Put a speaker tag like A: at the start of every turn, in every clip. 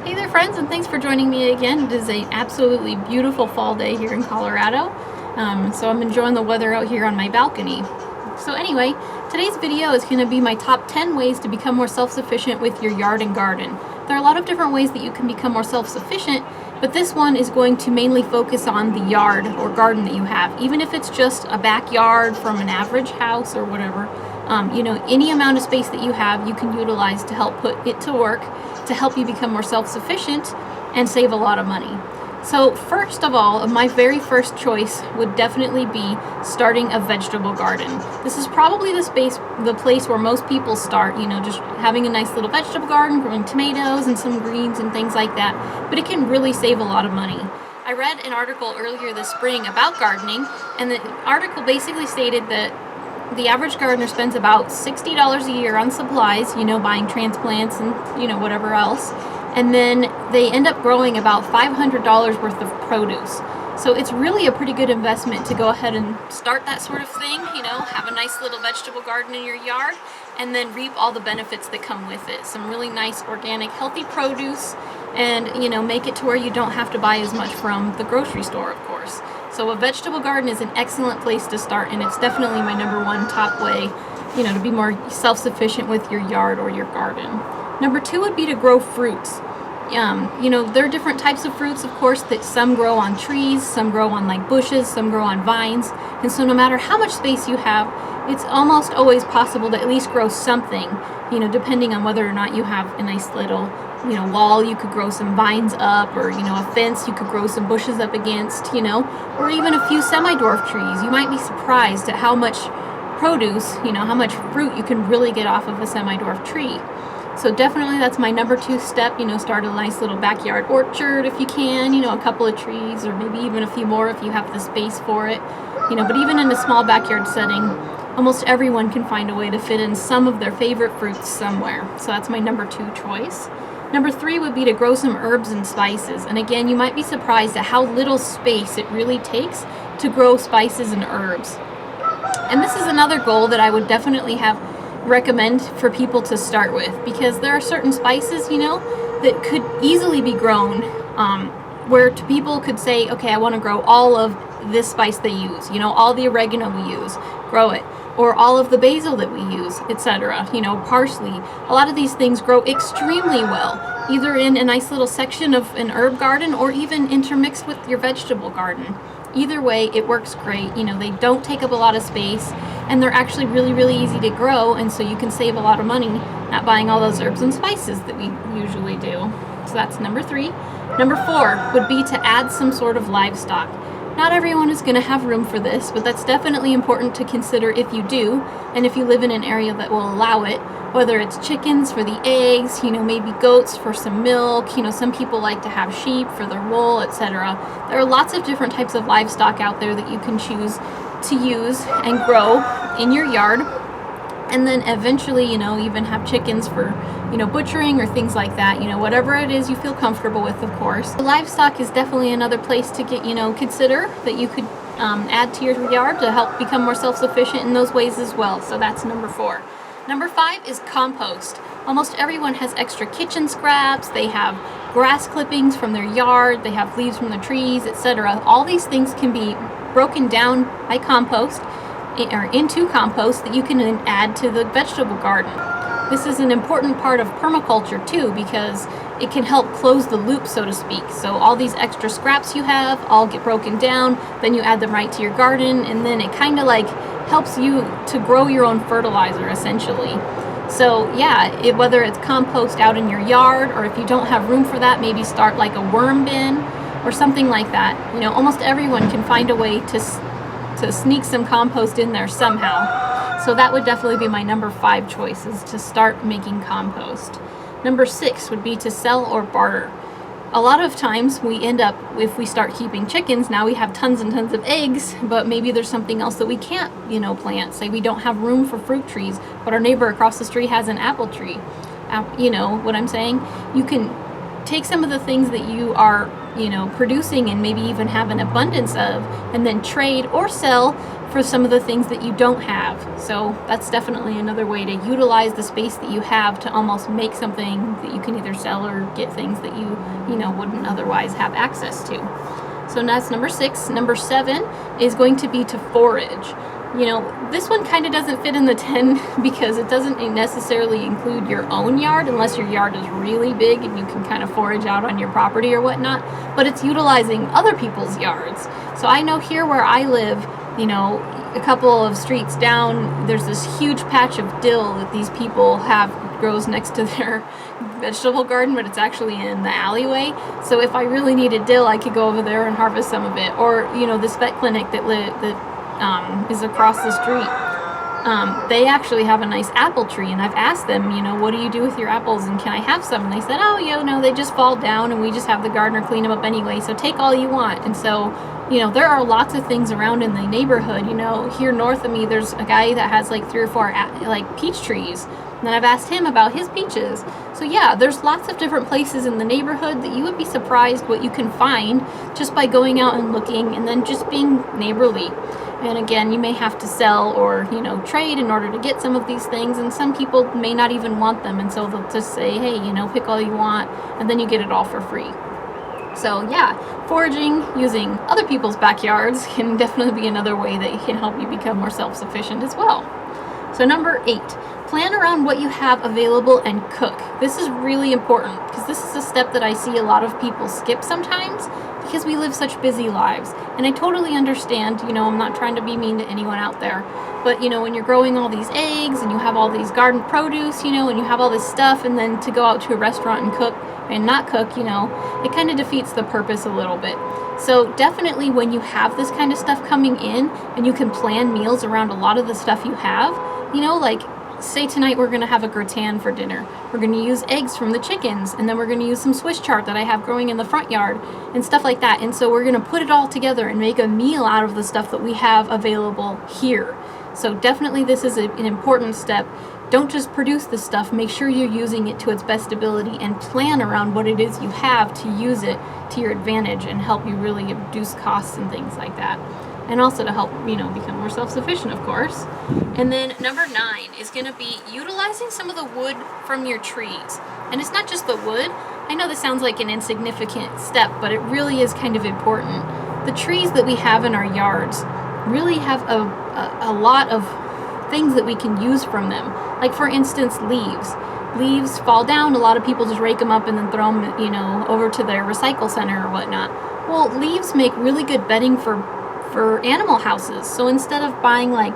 A: Hey there friends, and thanks for joining me again. It is an absolutely beautiful fall day here in Colorado. So I'm enjoying the weather out here on my balcony. So anyway, today's video is going to be my top 10 ways to become more self-sufficient with your yard and garden. There are a lot of different ways that you can become more self-sufficient, but this one is going to mainly focus on the yard or garden that you have. Even if it's just a backyard from an average house or whatever, any amount of space that you have, you can utilize to help put it to work to help you become more self-sufficient and save a lot of money. So first of all, my very first choice would definitely be starting a vegetable garden. This is probably the place where most people start, just having a nice little vegetable garden, growing tomatoes and some greens and things like that, but it can really save a lot of money. I read an article earlier this spring about gardening, and the article basically stated that the average gardener spends about $60 a year on supplies, buying transplants and, whatever else. And then they end up growing about $500 worth of produce. So it's really a pretty good investment to go ahead and start that sort of thing, have a nice little vegetable garden in your yard and then reap all the benefits that come with it. Some really nice, organic, healthy produce and, make it to where you don't have to buy as much from the grocery store, of course. So a vegetable garden is an excellent place to start, and it's definitely my number one top way, to be more self-sufficient with your yard or your garden. Number two would be to grow fruits. There are different types of fruits, of course, that some grow on trees, some grow on like bushes, some grow on vines. And so no matter how much space you have, it's almost always possible to at least grow something, depending on whether or not you have a nice little wall you could grow some vines up, or a fence you could grow some bushes up against, or even a few semi-dwarf trees. You might be surprised at how much produce, how much fruit you can really get off of a semi-dwarf tree. So definitely that's my number two step, start a nice little backyard orchard if you can, a couple of trees or maybe even a few more if you have the space for it, but even in a small backyard setting, almost everyone can find a way to fit in some of their favorite fruits somewhere. So that's my number two choice. Number three would be to grow some herbs and spices. And again, you might be surprised at how little space it really takes to grow spices and herbs. And this is another goal that I would definitely recommend for people to start with, because there are certain spices, that could easily be grown, where people could say, okay, I want to grow all of this spice they use, all the oregano we use, grow it. Or all of the basil that we use, etc. Parsley. A lot of these things grow extremely well, either in a nice little section of an herb garden or even intermixed with your vegetable garden. Either way, it works great. They don't take up a lot of space, and they're actually really, really easy to grow, and so you can save a lot of money not buying all those herbs and spices that we usually do. So that's number three. Number four would be to add some sort of livestock. Not everyone is going to have room for this, but that's definitely important to consider if you do, and if you live in an area that will allow it, whether it's chickens for the eggs, maybe goats for some milk, some people like to have sheep for their wool, etc. There are lots of different types of livestock out there that you can choose to use and grow in your yard, and then eventually, even have chickens for butchering or things like that, whatever it is you feel comfortable with, of course. The livestock is definitely another place to get, consider that you could add to your yard to help become more self-sufficient in those ways as well. So that's number four. Number five is compost. Almost everyone has extra kitchen scraps, they have grass clippings from their yard, they have leaves from the trees, etc. All these things can be broken down by compost or into compost that you can then add to the vegetable garden. This is an important part of permaculture too, because it can help close the loop, so to speak. So all these extra scraps you have all get broken down, then you add them right to your garden, and then it kind of like helps you to grow your own fertilizer essentially. So yeah, whether it's compost out in your yard, or if you don't have room for that, maybe start like a worm bin or something like that. Almost everyone can find a way to sneak some compost in there somehow. So that would definitely be my number five choice, is to start making compost. Number six would be to sell or barter. A lot of times we end up, if we start keeping chickens, now we have tons and tons of eggs, but maybe there's something else that we can't, plant. Say we don't have room for fruit trees, but our neighbor across the street has an apple tree. You know what I'm saying? You can take some of the things that you are, producing and maybe even have an abundance of, and then trade or sell for some of the things that you don't have. So that's definitely another way to utilize the space that you have to almost make something that you can either sell or get things that you wouldn't otherwise have access to. So that's number 6. Number 7 is going to be to forage. This one kind of doesn't fit in the 10 because it doesn't necessarily include your own yard unless your yard is really big and you can kind of forage out on your property or whatnot, but it's utilizing other people's yards. So I know here where I live, a couple of streets down, there's this huge patch of dill that these people have grows next to their vegetable garden, but it's actually in the alleyway. So if I really needed dill, I could go over there and harvest some of it. Or this vet clinic that is across the street. They actually have a nice apple tree, and I've asked them, what do you do with your apples, and can I have some? And they said, oh, they just fall down, and we just have the gardener clean them up anyway, so take all you want. And so, there are lots of things around in the neighborhood. Here north of me, there's a guy that has like 3 or 4 peach trees, and I've asked him about his peaches. So yeah, there's lots of different places in the neighborhood that you would be surprised what you can find just by going out and looking, and then just being neighborly. And again, you may have to sell or, trade in order to get some of these things, and some people may not even want them, and so they'll just say, hey, pick all you want, and then you get it all for free. So yeah, foraging using other people's backyards can definitely be another way that can help you become more self-sufficient as well. So number 8, plan around what you have available and cook. This is really important because this is a step that I see a lot of people skip sometimes because we live such busy lives. And I totally understand, I'm not trying to be mean to anyone out there, but when you're growing all these eggs and you have all these garden produce, and you have all this stuff, and then to go out to a restaurant and cook and not cook, it kind of defeats the purpose a little bit. So definitely when you have this kind of stuff coming in and you can plan meals around a lot of the stuff you have, like say tonight we're going to have a gratin for dinner. We're going to use eggs from the chickens, and then we're going to use some Swiss chard that I have growing in the front yard and stuff like that. And so we're going to put it all together and make a meal out of the stuff that we have available here. So definitely this is an important step. Don't just produce this stuff, make sure you're using it to its best ability and plan around what it is you have to use it to your advantage and help you really reduce costs and things like that. And also to help, become more self-sufficient, of course. And then number 9 is going to be utilizing some of the wood from your trees. And it's not just the wood. I know this sounds like an insignificant step, but it really is kind of important. The trees that we have in our yards really have a lot of things that we can use from them. Like for instance, leaves. Leaves fall down, a lot of people just rake them up and then throw them, over to their recycle center or whatnot. Well, leaves make really good bedding for animal houses. So instead of buying like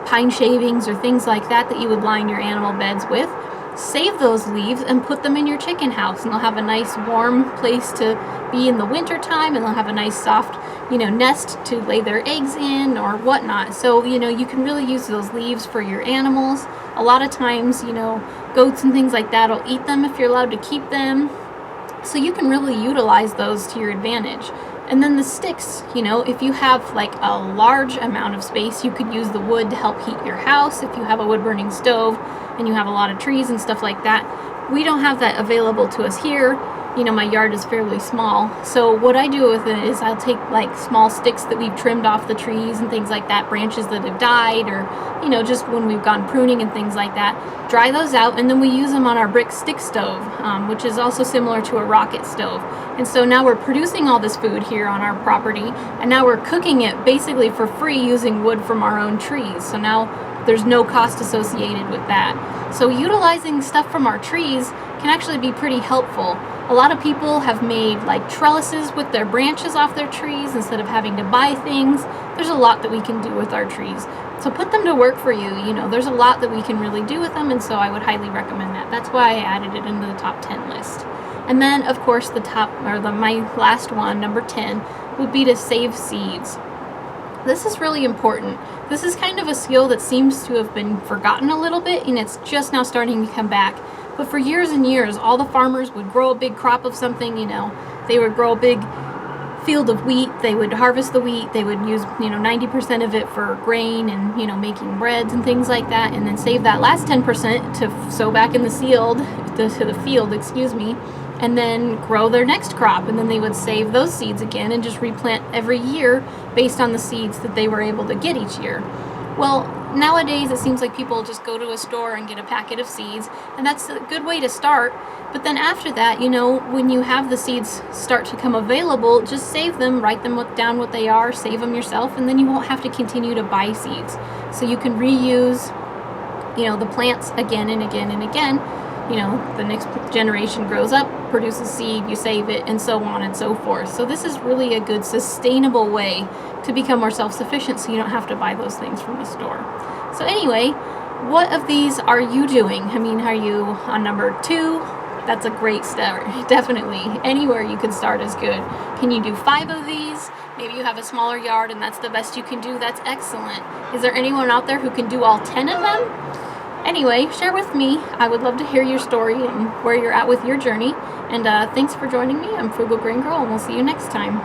A: pine shavings or things like that you would line your animal beds with, save those leaves and put them in your chicken house, and they'll have a nice warm place to be in the winter time, and they'll have a nice soft nest to lay their eggs in or whatnot. So you can really use those leaves for your animals. A lot of times goats and things like that will eat them if you're allowed to keep them, so you can really utilize those to your advantage. And then the sticks, if you have like a large amount of space, you could use the wood to help heat your house. If you have a wood burning stove and you have a lot of trees and stuff like that, we don't have that available to us here. My yard is fairly small. So what I do with it is I'll take like small sticks that we've trimmed off the trees and things like that, branches that have died, or, just when we've gone pruning and things like that, dry those out, and then we use them on our brick stick stove, which is also similar to a rocket stove. And so now we're producing all this food here on our property, and now we're cooking it basically for free using wood from our own trees. So now there's no cost associated with that. So utilizing stuff from our trees can actually be pretty helpful. A lot of people have made like trellises with their branches off their trees instead of having to buy things. There's a lot that we can do with our trees. So put them to work for you. There's a lot that we can really do with them, and so I would highly recommend that. That's why I added it into the top 10 list. And then of course my last one, number 10, would be to save seeds. This is really important. This is kind of a skill that seems to have been forgotten a little bit, and it's just now starting to come back. But for years and years, all the farmers would grow a big crop of something, they would grow a big field of wheat, they would harvest the wheat, they would use, 90% of it for grain and, making breads and things like that, and then save that last 10% to sow back in the field, and then grow their next crop, and then they would save those seeds again and just replant every year based on the seeds that they were able to get each year. Well, nowadays it seems like people just go to a store and get a packet of seeds, and that's a good way to start. But then after that, you know, when you have the seeds start to come available, just save them, write them down what they are, save them yourself, and then you won't have to continue to buy seeds. So you can reuse, you know, the plants again and again and again. You know, the next generation grows up, produces seed, you save it, and so on and so forth. So this is really a good sustainable way to become more self-sufficient, so you don't have to buy those things from the store. So anyway, what of these are you doing? I mean, are you on number 2? That's a great start. Definitely. Anywhere you can start is good. Can you do 5 of these? Maybe you have a smaller yard and that's the best you can do. That's excellent. Is there anyone out there who can do all 10 of them? Anyway, share with me. I would love to hear your story and where you're at with your journey. And thanks for joining me. I'm Frugal Green Girl, and we'll see you next time.